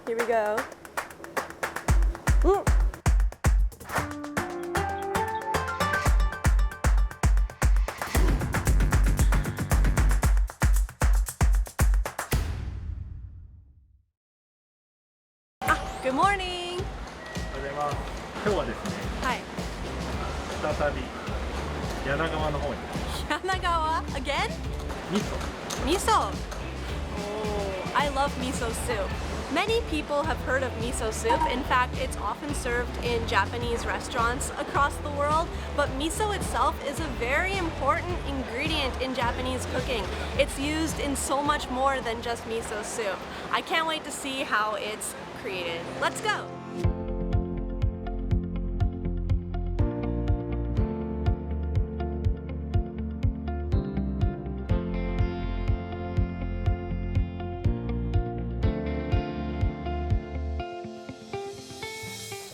Here we go. Good morning. おはようございます。今日はですね、はい。再び柳川の方に Yanagawa again? 味噌 Miso. Oh, I love miso soup. Many people have heard of miso soup. In fact, it's often served in Japanese restaurants across the world. But miso itself is a very important ingredient in Japanese cooking. It's used in so much more than just miso soup. I can't wait to see how it's created. Let's go!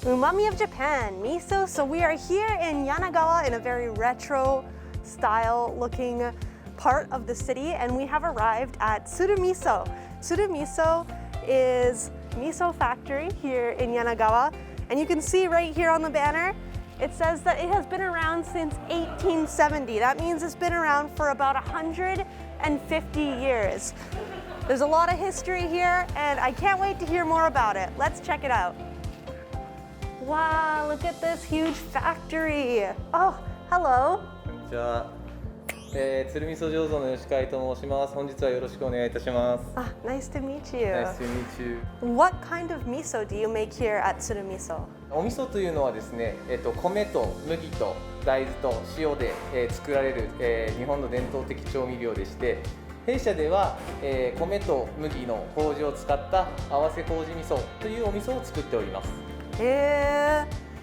Umami of Japan, miso. So we are here in Yanagawa in a very retro style looking part of the city, and we have arrived at Tsurumiso. Tsurumiso is Miso Factory here in Yanagawa, and you can see right here on the banner it says that it has been around since 1870. That means it's been around for about 150 years. There's a lot of history here, and I can't wait to hear more about it. Let's check it out. Wow, look at this huge factory. Oh, hello. こんにちは。鶴味噌醸造の吉海と申します。本日はよろしくお願いいたします。Ah, nice to meet you. Nice to meet you. What kind of miso do you make here at Tsurumiso? お味噌というのはですね、米と麦と大豆と塩で、作られる、日本の伝統的調味料でして、弊社では、米と麦の麹を使った合わせ麹味噌というお味噌を作っております。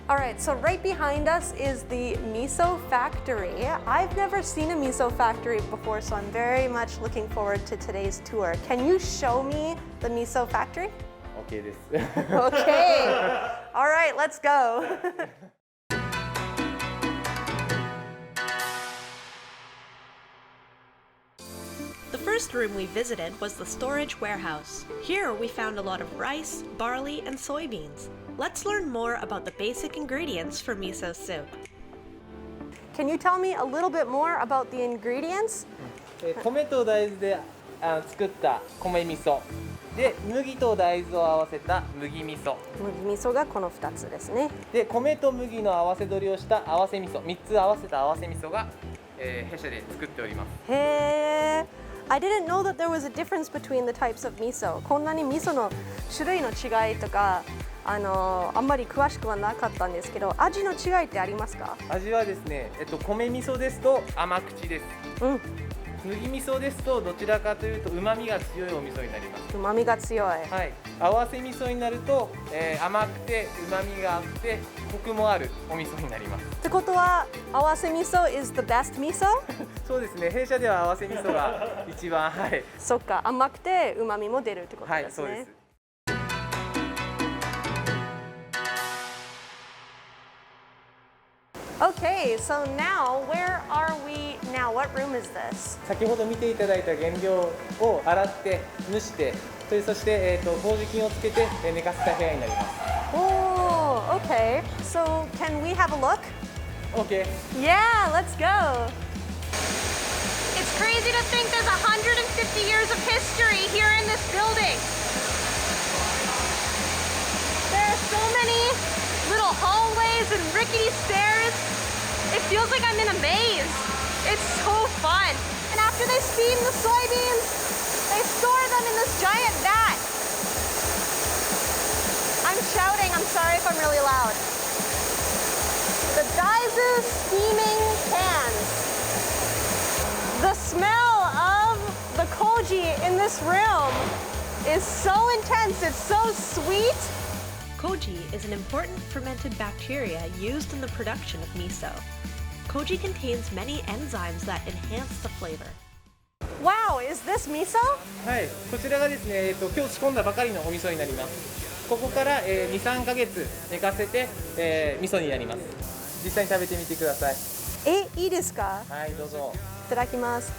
All right, so right behind us is the Miso Factory. I've never seen a miso factory before, so I'm very much looking forward to today's tour. Can you show me the miso factory? OK です。Okay. All right, let's go. The first room we visited was the storage warehouse. Here we found a lot of rice, barley, and soybeans. Let's learn more about the basic ingredients for miso soup. Can you tell me a little bit more about the ingredients? 米と大豆で作った米味噌で、麦と大豆を合わせた麦味噌。麦味噌がこの2つですね。で、米と麦の合わせ取りをした合わせ味噌、3つ合わせた合わせ味噌が、弊社で作っております。へー。I didn't know that there was a difference between the types of miso. こんなに味噌の種類の違いとかあんまり詳しくはなかったんですけど、味の違いってありますか？味はですね、米味噌ですと甘口です。麦味噌ですとどちらかというと旨味が強いお味噌になります。旨味が強い。はい。合わせ味噌になると、甘くて旨味があってコクもあるお味噌になります。ってことは合わせ味噌 is the best miso? そうですね。弊社では合わせ味噌が一番はい。そっか、甘くて旨味も出るってことですね。はい、そうです。Okay, so now where are we now? What room is this? 先ほど見ていただいた原料を洗って蒸してそして、麹菌をつけて寝かせた部屋になります。Oh, okay. So can we have a look? Okay. Yeah, let's go. It's crazy to think there's 150 years of history here in this building. There are so many little hallways and rickety stairs. It feels like I'm in a maze. It's so fun. And after they steam the soybeans, they store them in this giant vat. I'm shouting, I'm sorry if I'm really loud. The Daizu steaming pans. The smell of the koji in this room is so intense, it's so sweet. Koji is an important fermented bacteria used in the production of miso. Koji contains many enzymes that enhance the flavor. Wow, is this miso? はい、こちらがですね、今日仕込んだばかりのお味噌になります。ここから、2、3ヶ月寝かせて、味噌になります。実際に食べてみてください。いいですか？はい、どうぞ。いただきます。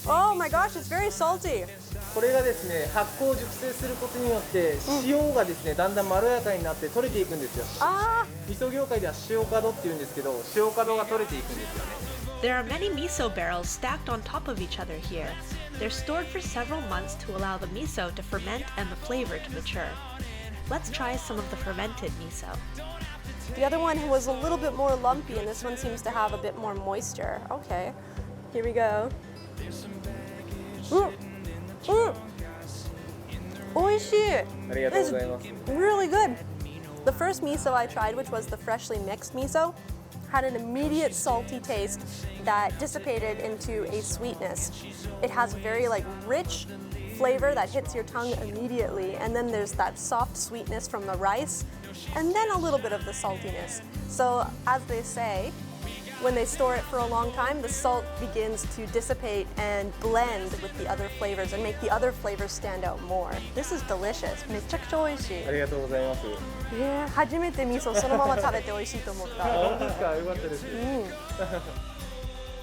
Oh my gosh, it's very salty. これがですね、発酵熟成することによって塩がですね、だんだんまろやかになって取れていくんですよ。味噌業界では塩角っていうんですけど、塩角が取れていくんですよね。There are many miso barrels stacked on top of each other here. They're stored for several months to allow the miso to ferment and the flavor to mature. Let's try some of the fermented miso. The other one was a little bit more lumpy, and this one seems to have a bit more moisture. Okay, here we go. Oishii! ありがとうございます。 Really good. The first miso I tried, which was the freshly mixed miso, had an immediate salty taste that dissipated into a sweetness. It has a very rich flavor that hits your tongue immediately, and then there's that soft sweetness from the rice, and then a little bit of the saltiness. So as they say, when they store it for a long time, the salt begins to dissipate and blend with the other flavors and make the other flavors stand out more. This is delicious. めちゃくちゃ美味しい。ありがとうございます。初めて味噌そのまま食べて美味しいと思った。本当ですか？よかったです。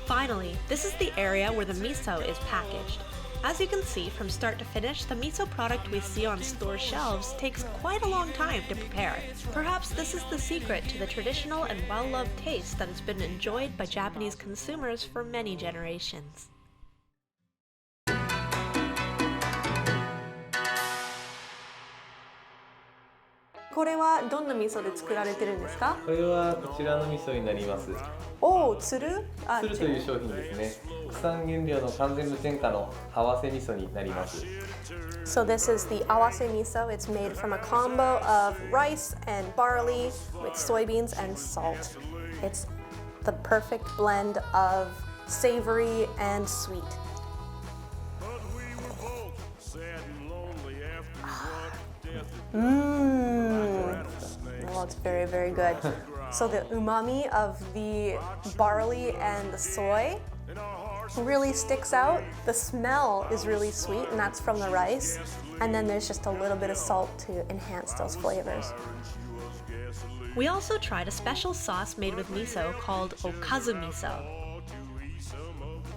Finally, this is the area where the miso is packaged. As you can see, from start to finish, the miso product we see on store shelves takes quite a long time to prepare. Perhaps this is the secret to the traditional and well-loved taste that has been enjoyed by Japanese consumers for many generations. これはどんな味噌で作られてるんですか？これはこちらの味噌になります。つる？つるという商品ですね。国産原料の完全無添加の合わせ味噌になります。So this is the awase miso. It's made from a combo of rice and barley with soybeans and salt. It's the perfect blend of savory and sweet. Oh, it's very, very good. So the umami of the barley and the soy really sticks out. The smell is really sweet, and that's from the rice. And then there's just a little bit of salt to enhance those flavors. We also tried a special sauce made with miso called okazu miso.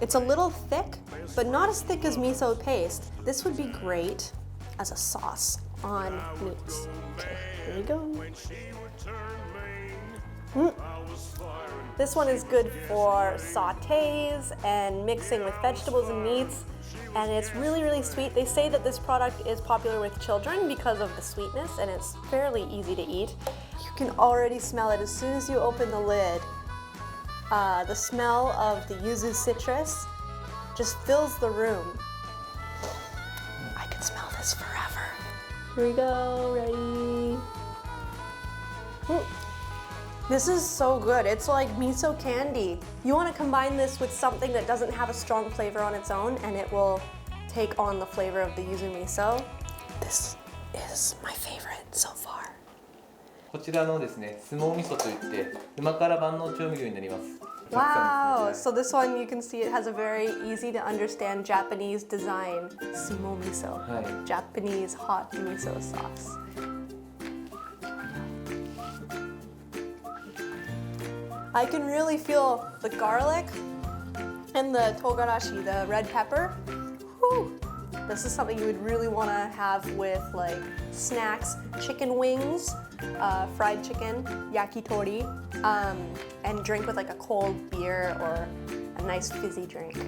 It's a little thick, but not as thick as miso paste. This would be great as a sauce on meats. Okay, here we go. This one is good for sautés and mixing with vegetables and meats, and it's really, really sweet. They say that this product is popular with children because of the sweetness, and it's fairly easy to eat. You can already smell it as soon as you open the lid. The smell of the yuzu citrus just fills the room. I could smell this forever. Here we go, ready? This is so good. It's like miso candy. You want to combine this with something that doesn't have a strong flavor on its own, and it will take on the flavor of the yuzu miso. This is my favorite so far. こちらのですね、相撲味噌といって旨辛万能調味料になります。 Wow, so this one you can see it has a very easy to understand Japanese design. Sumo miso, Japanese hot miso sauce. I can really feel the garlic and the togarashi, the red pepper. Whew. This is something you would really want to have with snacks, chicken wings, fried chicken, yakitori, and drink with a cold beer or a nice fizzy drink.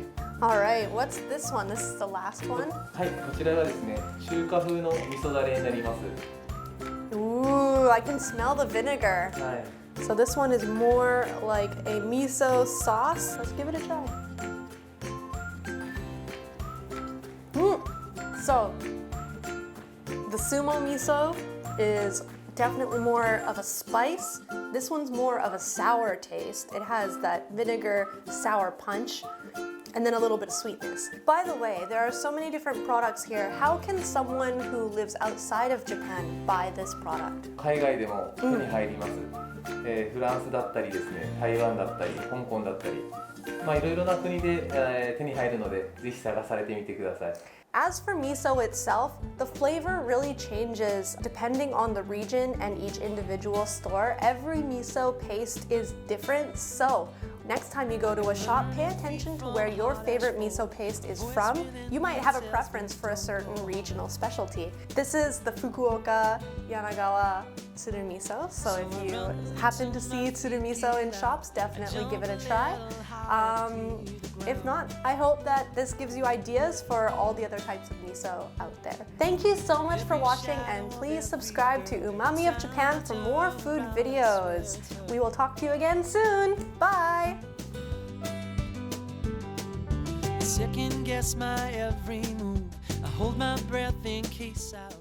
All right, what's this one? This is the last one. はい、こちらがですね、中華風の味噌だれになります。 Ooh, I can smell the vinegar. はい。 So this one is more like a miso sauce. Let's give it a try. So the sumo miso is definitely more of a spice. This one's more of a sour taste. It has that vinegar sour punch and then a little bit of sweetness. By the way, there are so many different products here. How can someone who lives outside of Japan buy this product? 海外でも手に入ります。フランスだったりですね、台湾だったり、香港だったり、いろいろな国で、手に入るので、ぜひ探されてみてください。 As for miso itself, the flavor really changes depending on the region and each individual store. Every miso paste is different, so Next time you go to a shop, pay attention to where your favorite miso paste is from. You might have a preference for a certain regional specialty. This is the Fukuoka Yanagawa Tsurumiso, so if you happen to see Tsurumiso in shops, definitely give it a try. If not, I hope that this gives you ideas for all the other types of miso out there. Thank you so much for watching, and please subscribe to UMAMI of Japan for more food videos. We will talk to you again soon. Bye! Second guess my every move. I hold my breath in case I